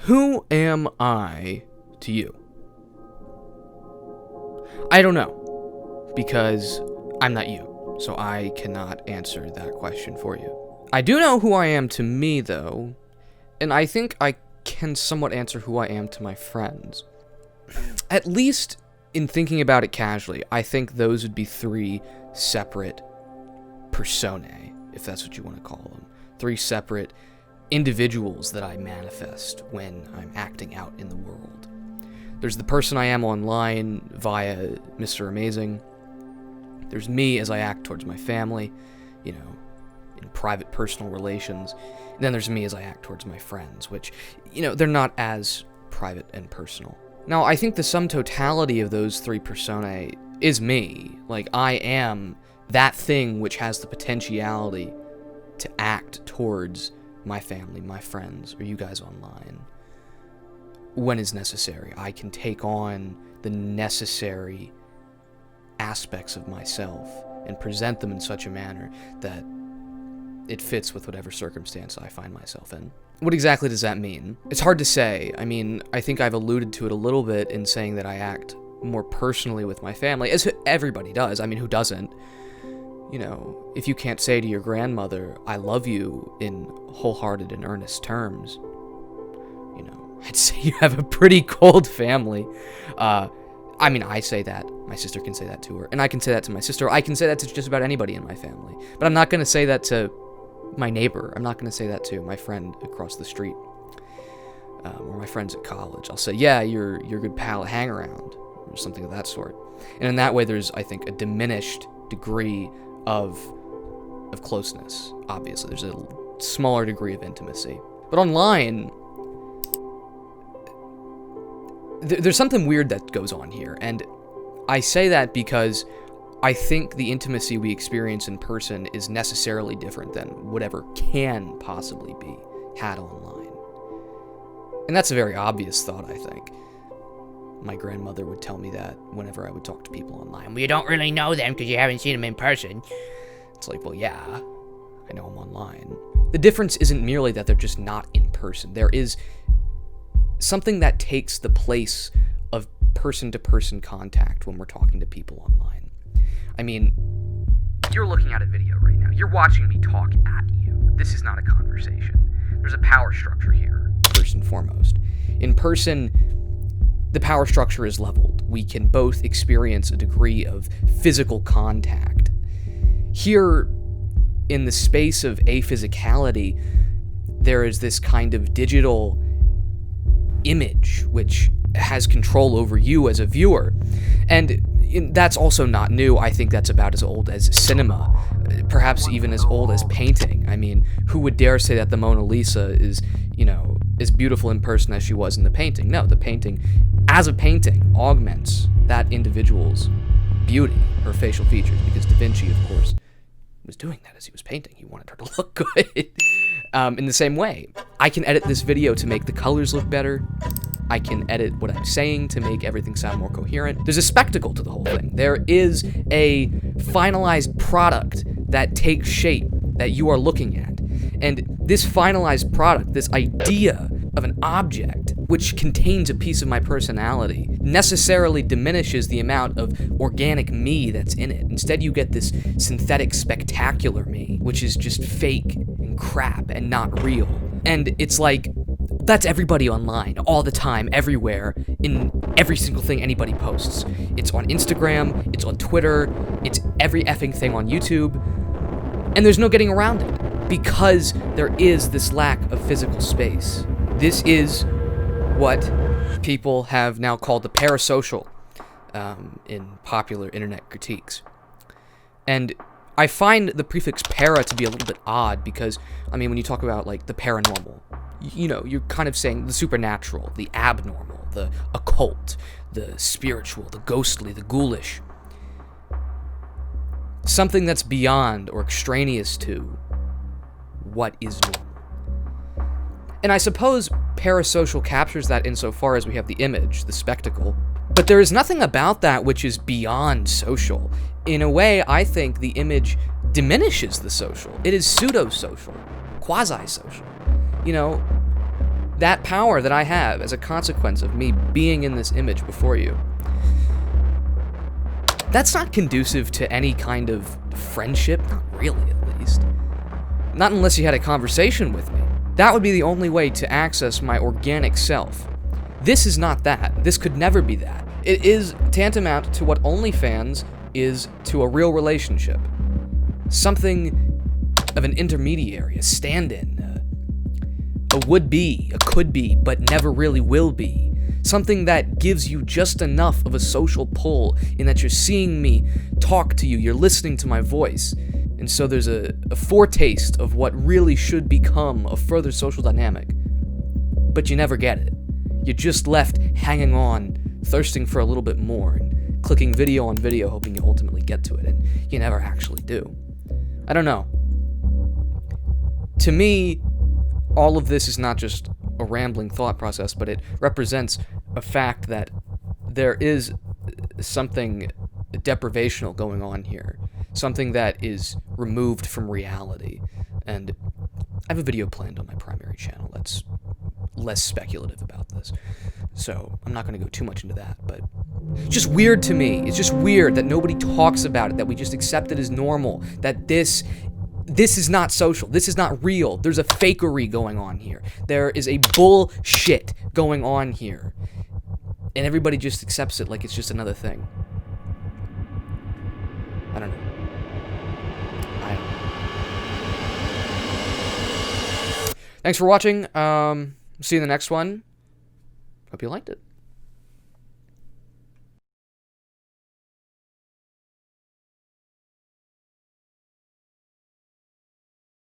Who am I to you? I don't know, because I'm not you, so I cannot answer that question for you. I do know who I am to me, though, and I think I can somewhat answer who I am to my friends. At least in thinking about it casually, I think those would be three separate personae, if that's what you want to call them. Three separate individuals that I manifest when I'm acting out in the world. There's the person I am online via Mr. Amazing. There's me as I act towards my family, in private personal relations. And then there's me as I act towards my friends, which, they're not as private and personal. Now, I think the sum totality of those three personae is me. Like, I am that thing which has the potentiality to act towards my family, my friends, or you guys online. When is necessary, I can take on the necessary aspects of myself and present them in such a manner that it fits with whatever circumstance I find myself in. What exactly does that mean? It's hard to say. I mean, I think I've alluded to it a little bit in saying that I act more personally with my family, as everybody does. I mean, who doesn't? If you can't say to your grandmother, I love you, in wholehearted and earnest terms, I'd say you have a pretty cold family. I mean, I say that. My sister can say that to her. And I can say that to my sister. I can say that to just about anybody in my family. But I'm not going to say that to my neighbor. I'm not going to say that to my friend across the street. Or my friends at college. I'll say, yeah, you're a good pal, hang around. Or something of that sort. And in that way, there's, I think, a diminished degree of closeness. Obviously, there's a smaller degree of intimacy. But online, there's something weird that goes on here, and I say that because I think the intimacy we experience in person is necessarily different than whatever can possibly be had online. And that's a very obvious thought, I think. My grandmother would tell me that whenever I would talk to people online. Well, you don't really know them because you haven't seen them in person. It's like, well, yeah, I know them online. The difference isn't merely that they're just not in person. There is something that takes the place of person-to-person contact when we're talking to people online. I mean, you're looking at a video right now. You're watching me talk at you. This is not a conversation. There's a power structure here, first and foremost. In person, the power structure is leveled. We can both experience a degree of physical contact. Here, in the space of aphysicality, there is this kind of digital image which has control over you as a viewer. And that's also not new. I think that's about as old as cinema, perhaps even as old as painting. I mean, who would dare say that the Mona Lisa is, as beautiful in person as she was in the painting? No, the painting, as a painting, augments that individual's beauty, her facial features, because Da Vinci, of course, was doing that as he was painting. He wanted her to look good. In the same way, I can edit this video to make the colors look better. I can edit what I'm saying to make everything sound more coherent. There's a spectacle to the whole thing. There is a finalized product that takes shape that you are looking at. And this finalized product, this idea of an object which contains a piece of my personality, necessarily diminishes the amount of organic me that's in it. Instead, you get this synthetic, spectacular me, which is just fake and crap and not real. And it's like, that's everybody online, all the time, everywhere, in every single thing anybody posts. It's on Instagram, it's on Twitter, it's every effing thing on YouTube, and there's no getting around it, because there is this lack of physical space. This is what people have now called the parasocial in popular internet critiques. And I find the prefix para to be a little bit odd because, I mean, when you talk about, like, the paranormal, you're kind of saying the supernatural, the abnormal, the occult, the spiritual, the ghostly, the ghoulish. Something that's beyond or extraneous to what is normal. And I suppose parasocial captures that insofar as we have the image, the spectacle. But there is nothing about that which is beyond social. In a way, I think the image diminishes the social. It is pseudosocial, quasi-social. that power that I have as a consequence of me being in this image before you, that's not conducive to any kind of friendship. Not really, at least. Not unless you had a conversation with me. That would be the only way to access my organic self. This is not that. This could never be that. It is tantamount to what OnlyFans is to a real relationship. Something of an intermediary, a stand-in, a would-be, a could-be, but never really will be. Something that gives you just enough of a social pull in that you're seeing me talk to you, you're listening to my voice. And so there's a foretaste of what really should become a further social dynamic. But you never get it. You're just left hanging on, thirsting for a little bit more, and clicking video on video hoping you ultimately get to it, and you never actually do. I don't know. To me, all of this is not just a rambling thought process, but it represents a fact that there is something deprivational going on here. Something that is removed from reality. And I have a video planned on my primary channel that's less speculative about this. So I'm not going to go too much into that, but it's just weird to me. It's just weird that nobody talks about it, that we just accept it as normal, that this is not social. This is not real. There's a fakery going on here. There is a bullshit going on here. And everybody just accepts it like it's just another thing. I don't know. Thanks for watching. See you in the next one. Hope you liked it.